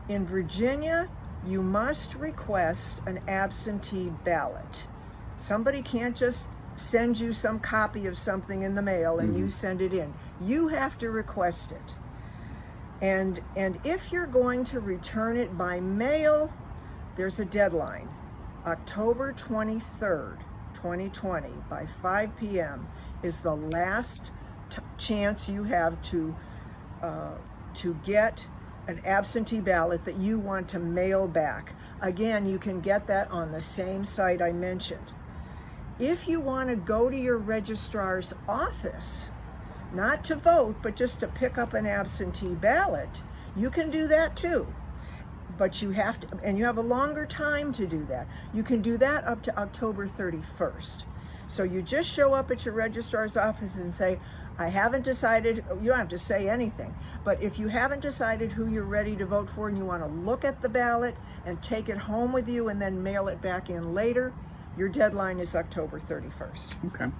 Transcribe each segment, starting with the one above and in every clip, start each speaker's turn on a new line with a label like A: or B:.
A: In Virginia, you must request an absentee ballot. Somebody can't just send you some copy of something in the mail and you send it in. You have to request it. And if you're going to return it by mail, there's a deadline. October 23rd, 2020, by 5 p.m. is the last chance you have to get an absentee ballot that you want to mail back. Again, you can get that on the same site I mentioned. If you want to go to your registrar's office, not to vote, but just to pick up an absentee ballot, you can do that too. But you have to, and you have a longer time to do that. You can do that up to October 31st. So you just show up at your registrar's office and say, I haven't decided. You don't have to say anything, but if you haven't decided who you're ready to vote for and you want to look at the ballot and take it home with you and then mail it back in later, your deadline is October 31st.
B: Okay.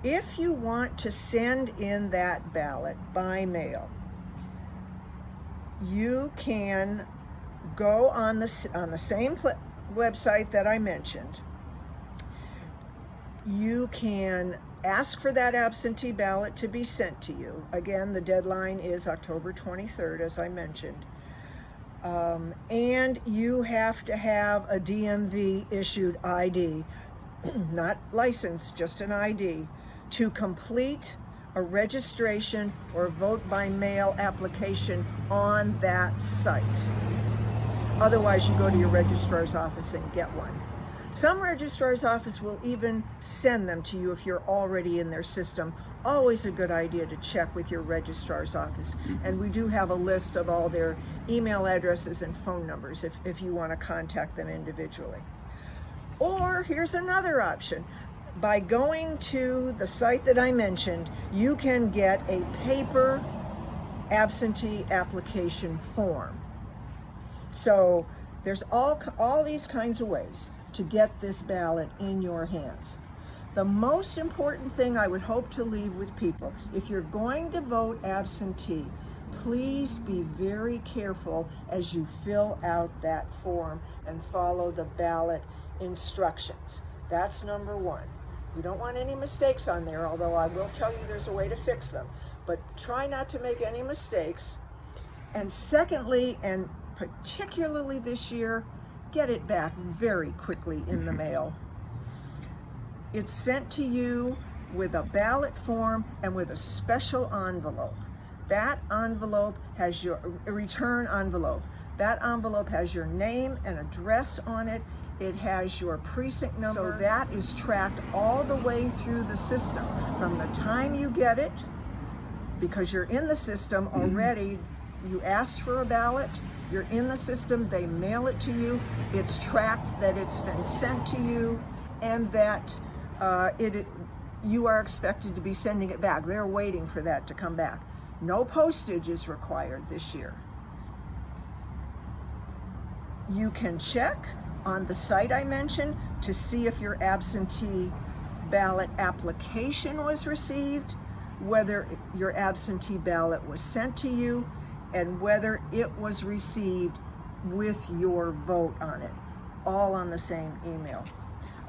A: If you want to send in that ballot by mail, you can go on the same website that I mentioned. You can ask for that absentee ballot to be sent to you. Again, the deadline is October 23rd, as I mentioned. And you have to have a DMV issued ID, not license, just an ID, to complete a registration or vote by mail application on that site. Otherwise, you go to your registrar's office and get one. Some registrar's office will even send them to you if you're already in their system. Always a good idea to check with your registrar's office. And we do have a list of all their email addresses and phone numbers if you want to contact them individually. Or here's another option. By going to the site that I mentioned, you can get a paper absentee application form. So there's all these kinds of ways to get this ballot in your hands. The most important thing I would hope to leave with people, if you're going to vote absentee, please be very careful as you fill out that form and follow the ballot instructions. That's number one. You don't want any mistakes on there, although I will tell you there's a way to fix them. But try not to make any mistakes. And secondly, and particularly this year, get it back very quickly in the mail. It's sent to you with a ballot form and with a special envelope. That envelope has your return envelope. That envelope has your name and address on it. It has your precinct number. So that is tracked all the way through the system. From the time you get it, because you're in the system already, you asked for a ballot, you're in the system, they mail it to you, it's tracked that it's been sent to you, and that you are expected to be sending it back. They're waiting for that to come back. No postage is required this year. You can check on the site I mentioned to see if your absentee ballot application was received, whether your absentee ballot was sent to you, and whether it was received with your vote on it, all on the same email,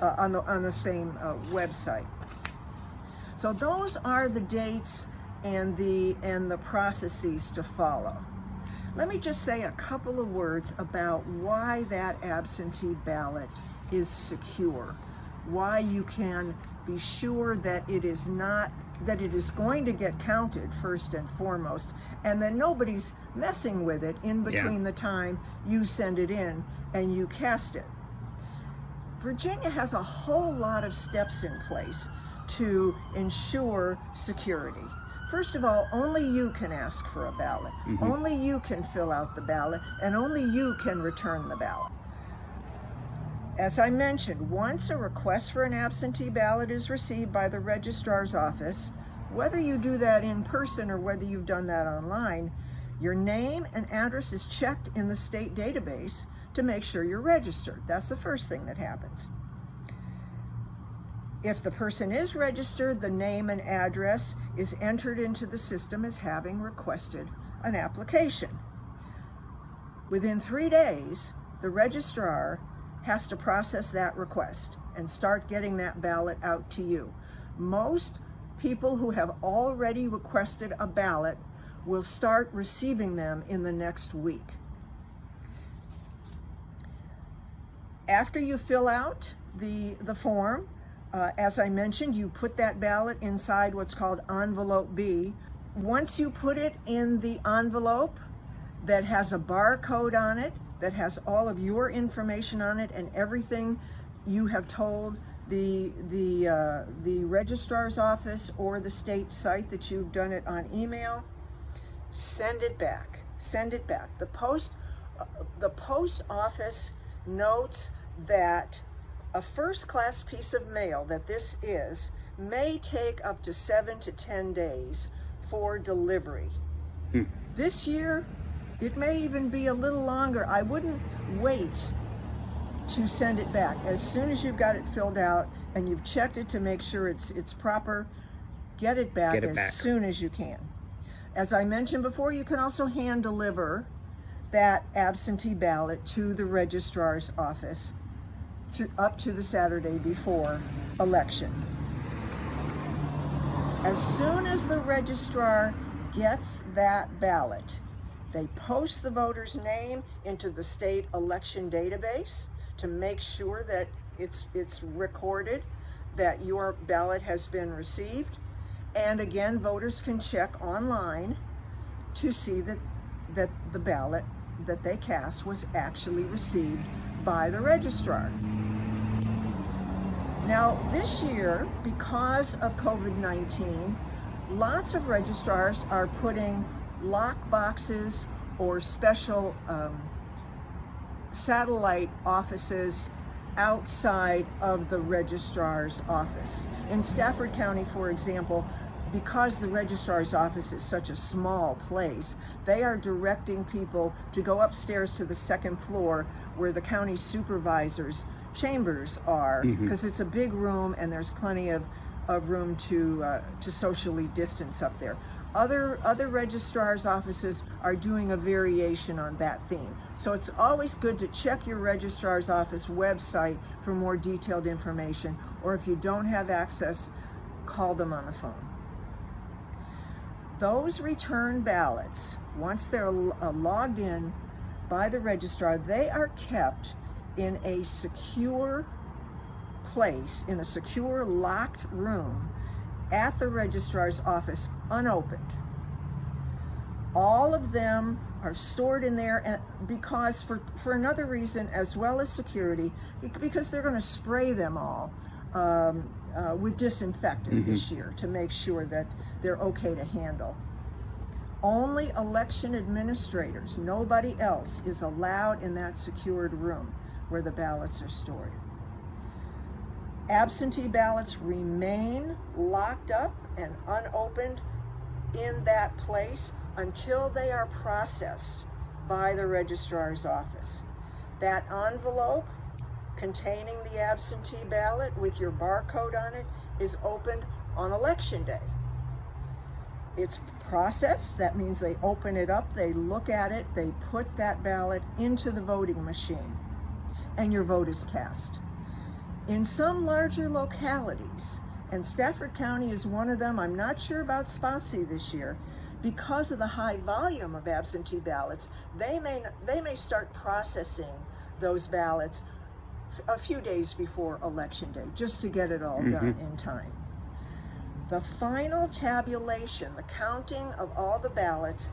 A: on the same website. So those are the dates and the processes to follow. Let me just say a couple of words about why that absentee ballot is secure, why you can be sure that it is going to get counted first and foremost, and that nobody's messing with it in between the time you send it in and you cast it. Virginia has a whole lot of steps in place to ensure security. First of all, only you can ask for a ballot. Only you can fill out the ballot, and only you can return the ballot. As I mentioned, once a request for an absentee ballot is received by the registrar's office, whether you do that in person or whether you've done that online, your name and address is checked in the state database to make sure you're registered. That's the first thing that happens. If the person is registered, the name and address is entered into the system as having requested an application. Within 3 days, the registrar has to process that request and start getting that ballot out to you. Most people who have already requested a ballot will start receiving them in the next week. After you fill out the form, as I mentioned, you put that ballot inside what's called envelope B. Once you put it in the envelope that has a barcode on it, that has all of your information on it and everything you have told the registrar's office or the state site that you've done it on email, send it back. Send it back. The post office notes that a first-class piece of mail that this is may take up to 7 to 10 days for delivery. This year, it may even be a little longer. I wouldn't wait to send it back. As soon as you've got it filled out and you've checked it to make sure it's proper, get it back as soon as you can. As I mentioned before, you can also hand deliver that absentee ballot to the registrar's office up to the Saturday before election. As soon as the registrar gets that ballot, they post the voter's name into the state election database to make sure that it's recorded that your ballot has been received. And again, voters can check online to see that the ballot that they cast was actually received by the registrar. Now, this year, because of COVID-19, lots of registrars are putting lock boxes or special satellite offices outside of the registrar's office. In Stafford County, for example, because the registrar's office is such a small place, they are directing people to go upstairs to the second floor where the county supervisor's chambers are, because it's a big room and there's plenty of room to socially distance up there. Other registrar's offices are doing a variation on that theme. So it's always good to check your registrar's office website for more detailed information, or if you don't have access, call them on the phone. Those return ballots, once they're logged in by the registrar, they are kept in a secure place, in a secure locked room at the registrar's office, unopened. All of them are stored in there, and because for another reason as well as security, because they're going to spray them all with disinfectant this year to make sure that they're okay to handle. Only election administrators, nobody else, is allowed in that secured room where the ballots are stored. Absentee ballots remain locked up and unopened in that place until they are processed by the registrar's office. That envelope containing the absentee ballot with your barcode on it is opened on election day. It's processed. That means they open it up, they look at it, they put that ballot into the voting machine, and your vote is cast. In some larger localities, and Stafford County is one of them, I'm not sure about Spotsy this year, because of the high volume of absentee ballots, they may start processing those ballots a few days before election day, just to get it all done in time. The final tabulation, the counting of all the ballots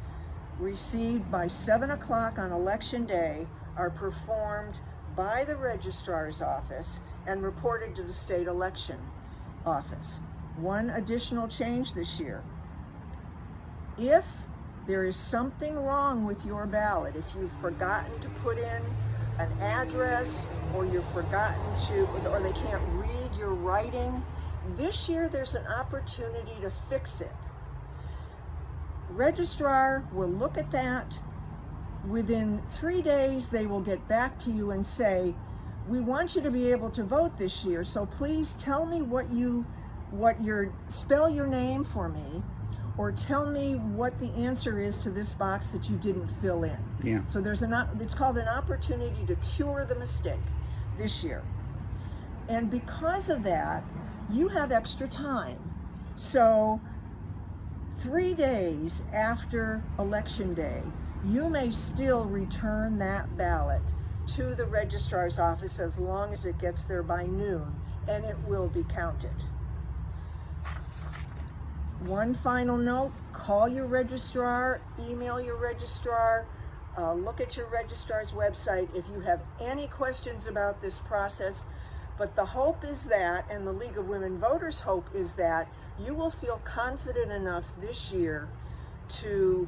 A: received by 7 o'clock on election day, are performed by the registrar's office and reported to the state election office. One additional change this year: if there is something wrong with your ballot, if you've forgotten to put in an address, or you've forgotten to, or they can't read your writing, this year there's an opportunity to fix it. Registrar will look at that. Within 3 days, they will get back to you and say, we want you to be able to vote this year, so please tell me spell your name for me, or tell me what the answer is to this box that you didn't fill in.
B: Yeah.
A: So it's called an opportunity to cure the mistake this year. And because of that, you have extra time. So 3 days after Election Day, you may still return that ballot to the registrar's office as long as it gets there by noon, and it will be counted. One final note, call your registrar, email your registrar, look at your registrar's website if you have any questions about this process. But the hope is that, and the League of Women Voters' hope is that, you will feel confident enough this year to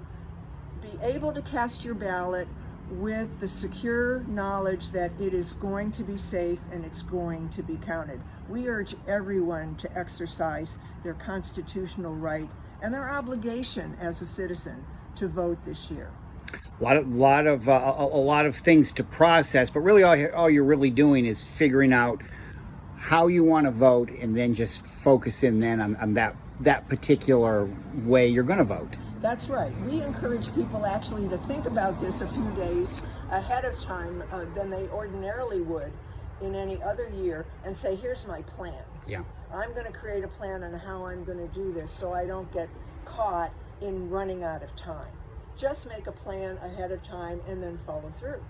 A: be able to cast your ballot with the secure knowledge that it is going to be safe and it's going to be counted. We urge everyone to exercise their constitutional right and their obligation as a citizen to vote this year.
B: A lot of things to process, but really all you're really doing is figuring out how you want to vote, and then just focus in then on that particular way you're going to vote.
A: That's right. We encourage people actually to think about this a few days ahead of time than they ordinarily would in any other year, and say, here's my plan.
B: Yeah.
A: I'm going to create a plan on how I'm going to do this so I don't get caught in running out of time. Just make a plan ahead of time and then follow through.